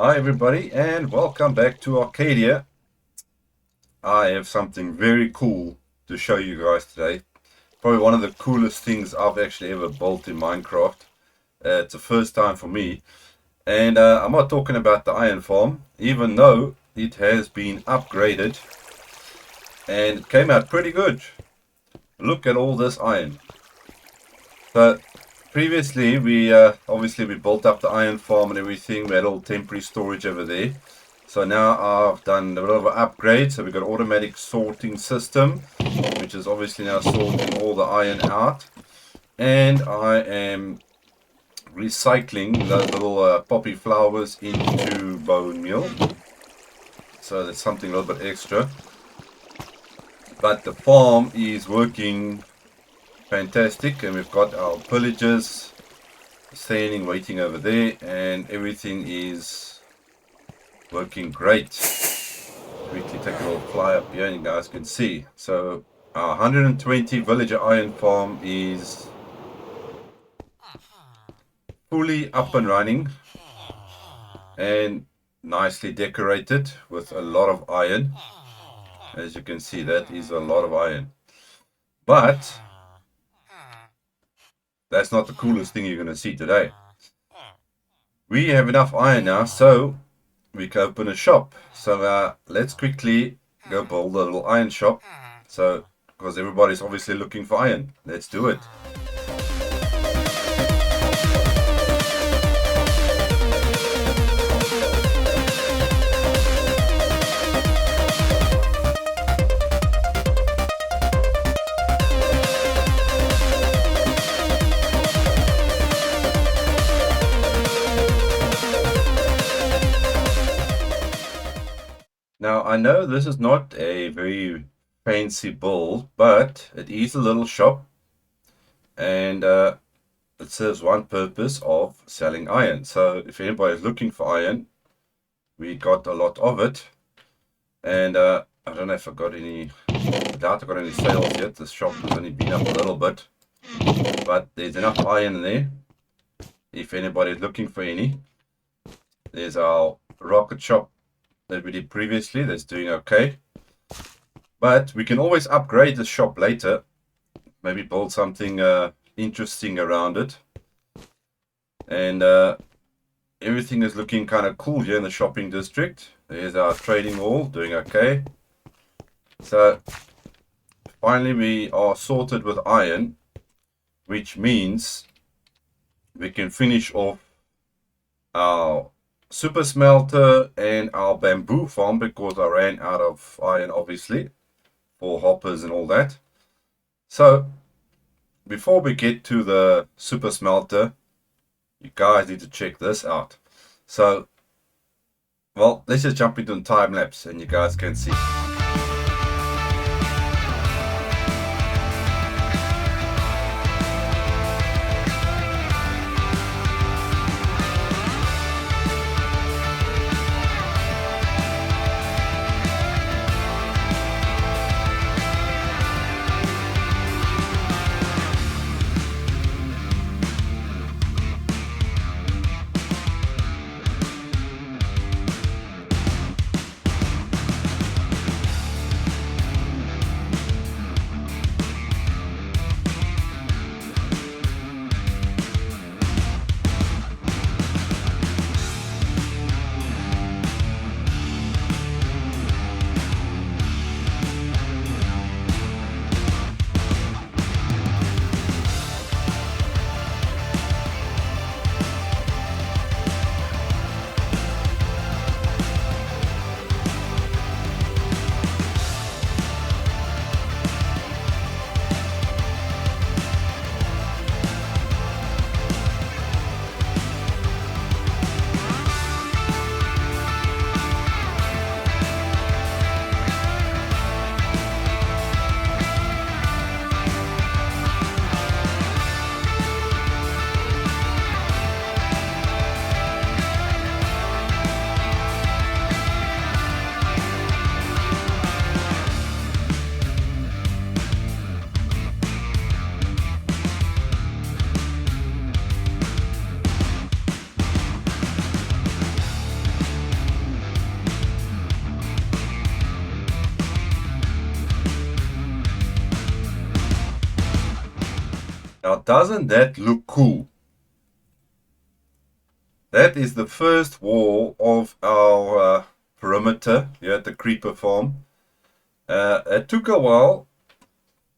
Hi everybody and welcome back to Arcadia. I have something very cool to show you guys today. Probably one of the coolest things I've actually ever built in Minecraft. It's the first time for me. And I'm not talking about the iron farm, even though it has been upgraded and it came out pretty good. Look at all this iron. So previously we obviously we built up the iron farm and everything. We had all temporary storage over there. So now I've done a bit of an upgrade. So we've got an automatic sorting system, which is obviously now sorting all the iron out. And I am recycling those little poppy flowers into bone meal. So that's something a little bit extra. But the farm is working fantastic, and we've got our pillagers standing waiting over there, and everything is working great. Quickly take a little fly up here and you guys can see. So our 120 villager iron farm is fully up and running and nicely decorated with a lot of iron. As you can see, that is a lot of iron. But that's not the coolest thing you're going to see today. We have enough iron now, so we can open a shop. So let's quickly go build a little iron shop. So, because everybody's obviously looking for iron. Let's do it. Now, I know this is not a very fancy build, but it is a little shop, and it serves one purpose of selling iron. So if anybody's looking for iron, we got a lot of it. And I don't know if I got any, I doubt I got any sales yet. This shop has only been up a little bit, but there's enough iron there if anybody's looking for any. There's our rocket shop that we did previously, that's doing okay. But we can always upgrade the shop later. Maybe build something interesting around it. And everything is looking kind of cool here in the shopping district. There's our trading hall, doing okay. So finally we are sorted with iron, which means we can finish off our super smelter and our bamboo farm, because I ran out of iron obviously for hoppers and all that. So before we get to the super smelter, you guys need to check this out. So, well, let's just jump into a time lapse and you guys can see. Now, doesn't that look cool? That is the first wall of our perimeter here at the creeper farm. It took a while,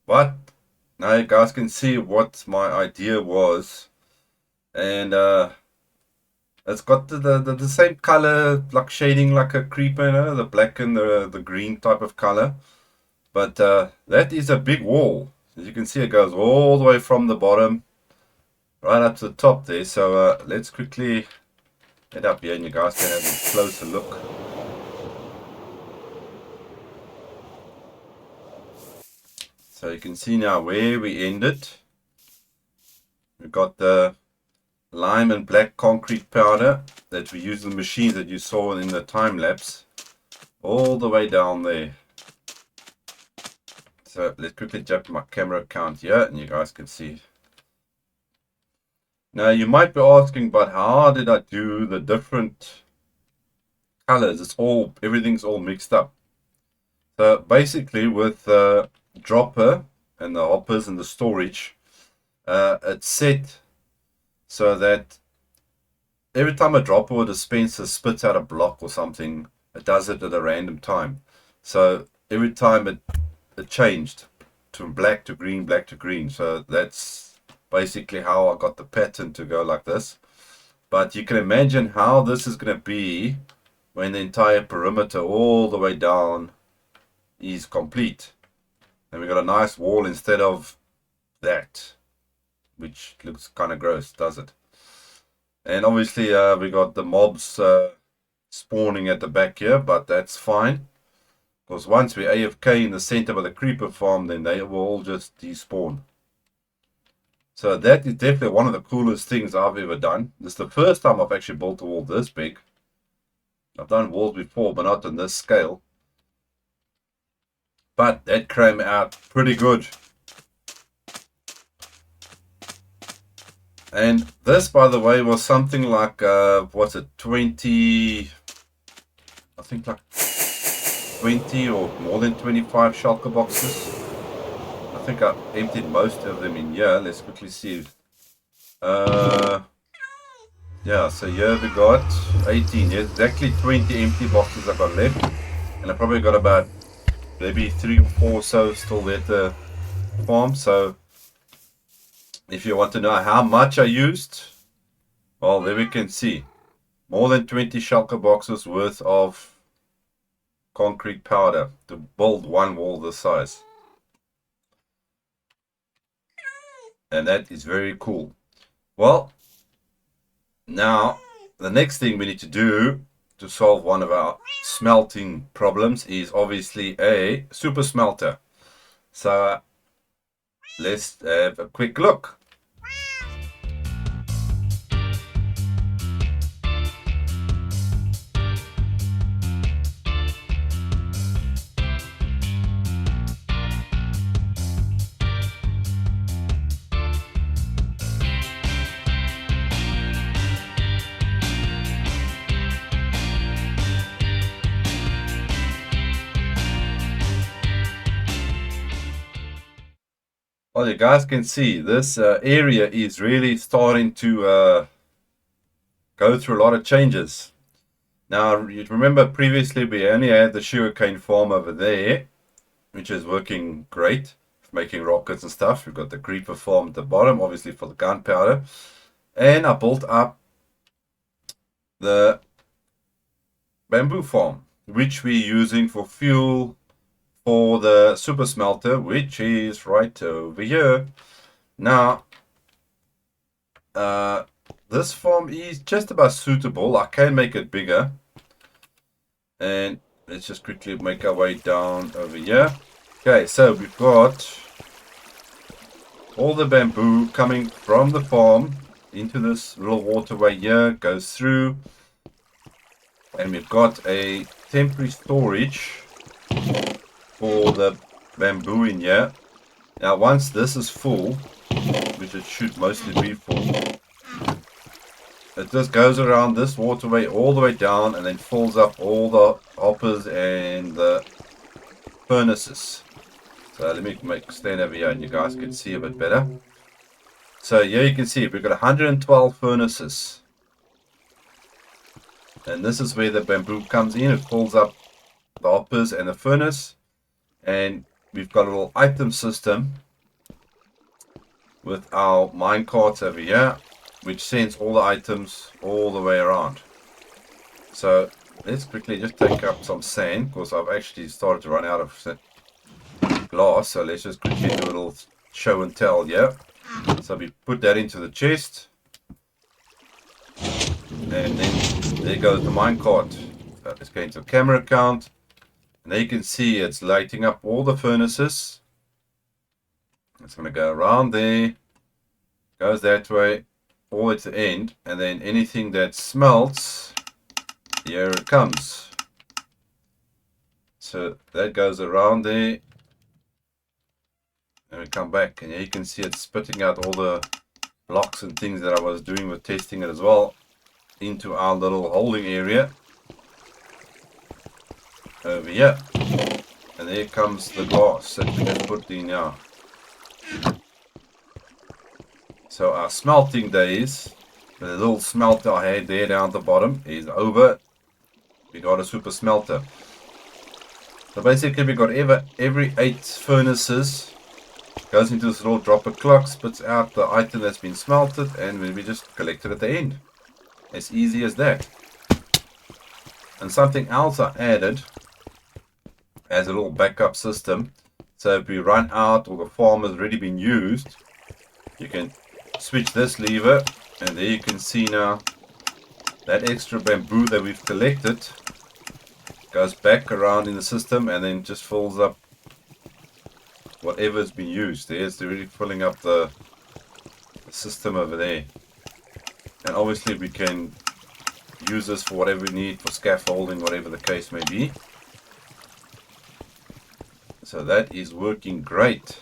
but now you guys can see what my idea was. And it's got the same color, like shading like a creeper, you know, the black and the green type of color. But that is a big wall. As you can see, it goes all the way from the bottom right up to the top there. So let's quickly head up here and you guys can have a closer look. So you can see now where we ended. We've got the lime and black concrete powder that we use in the machines that you saw in the time lapse all the way down there. So let's quickly jump to my camera account here and you guys can see. Now you might be asking, but how did I do the different colors? Everything's all mixed up. So basically with the dropper and the hoppers and the storage, it's set so that every time a dropper or dispenser spits out a block or something, it does it at a random time. So every time it changed from black to green, black to green. So that's basically how I got the pattern to go like this. But you can imagine how this is going to be when the entire perimeter all the way down is complete. And we got a nice wall instead of that, which looks kind of gross, does it? And obviously we got the mobs spawning at the back here, but that's fine. Because once we AFK in the center of the creeper farm, then they will all just despawn. So that is definitely one of the coolest things I've ever done. This is the first time I've actually built a wall this big. I've done walls before, but not on this scale. But that came out pretty good. And this, by the way, was something like, what's it, 20, I think like 20 or more than 25 shulker boxes. I think I emptied most of them in here. Let's quickly see. Yeah, so here we got 18. Yes, exactly 20 empty boxes I got left. And I probably got about maybe 3 or 4 or so still there at the farm. So if you want to know how much I used, well, there we can see. More than 20 shulker boxes worth of concrete powder to build one wall this size. And that is very cool. Well, now the next thing we need to do to solve one of our smelting problems is obviously a super smelter. So let's have a quick look. Well, you guys can see this area is really starting to go through a lot of changes. Now, you remember previously we only had the sugarcane farm over there, which is working great, making rockets and stuff. We've got the creeper farm at the bottom, obviously for the gunpowder. And I built up the bamboo farm, which we're using for fuel for the super smelter, which is right over here. Now, this farm is just about suitable. I can make it bigger. And let's just quickly make our way down over here. Okay, so we've got all the bamboo coming from the farm into this little waterway here, goes through. And we've got a temporary storage for the bamboo in here. Now once this is full, which it should mostly be full, it just goes around this waterway all the way down and then fills up all the hoppers and the furnaces. So let me stand over here and you guys can see a bit better. So here you can see we've got 112 furnaces. And this is where the bamboo comes in. It fills up the hoppers and the furnace. And we've got a little item system with our mine carts over here, which sends all the items all the way around. So let's quickly just take up some sand, because I've actually started to run out of glass. So let's just quickly do a little show and tell here. So we put that into the chest, and then there goes the minecart. So let's go into camera count, and there you can see it's lighting up all the furnaces. It's going to go around there, goes that way, all the way to the end, and then anything that smelts, here it comes. So that goes around there, and we come back, and here you can see it spitting out all the blocks and things that I was doing with testing it as well into our little holding area over here. And there comes the glass that we just put in now. So our smelting days, the little smelter I had there down at the bottom, is over. We got a super smelter. So basically we got every 8 furnaces goes into this little dropper clock, spits out the item that's been smelted, and we just collect it at the end. As easy as that. And something else I added as a little backup system. So if we run out or the farm has already been used, you can switch this lever, and there you can see now that extra bamboo that we've collected goes back around in the system and then just fills up whatever's been used. There's already filling up the system over there. And obviously we can use this for whatever we need, for scaffolding, whatever the case may be. So that is working great.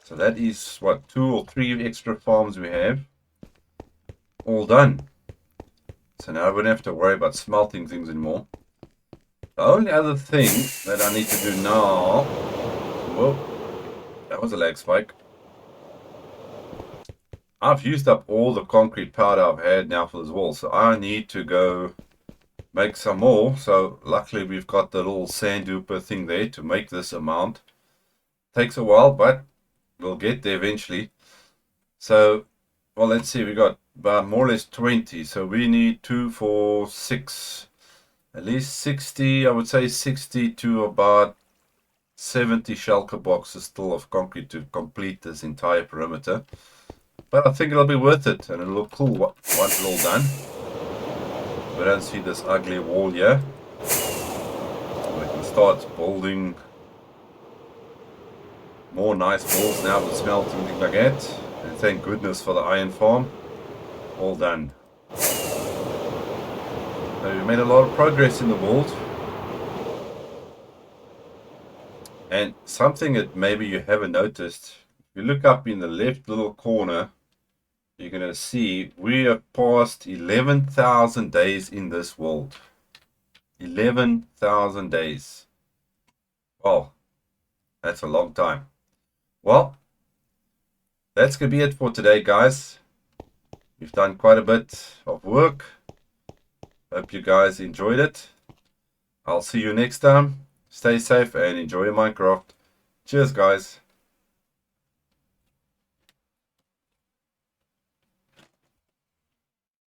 So that is what, 2 or 3 extra farms we have all done. So now I won't have to worry about smelting things anymore. The only other thing that I need to do now, whoa, that was a lag spike. I've used up all the concrete powder I've had now for this wall, so I need to go make some more. So luckily we've got the little sand duper thing there to make this amount. Takes a while, but we'll get there eventually. So, well, let's see, we got about more or less 20. So we need 2, 4, 6, at least 60, I would say 60 to about 70 shulker boxes still of concrete to complete this entire perimeter. But I think it'll be worth it, and it'll look cool once it's all done. We don't see this ugly wall here. We can start building more nice walls now with smelting, things like that. And thank goodness for the iron farm. All done. So we made a lot of progress in the world. And something that maybe you haven't noticed, if you look up in the left little corner, you're going to see we have passed 11,000 days in this world. 11,000 days. Wow, that's a long time. Well, that's going to be it for today, guys. We've done quite a bit of work. Hope you guys enjoyed it. I'll see you next time. Stay safe and enjoy your Minecraft. Cheers, guys.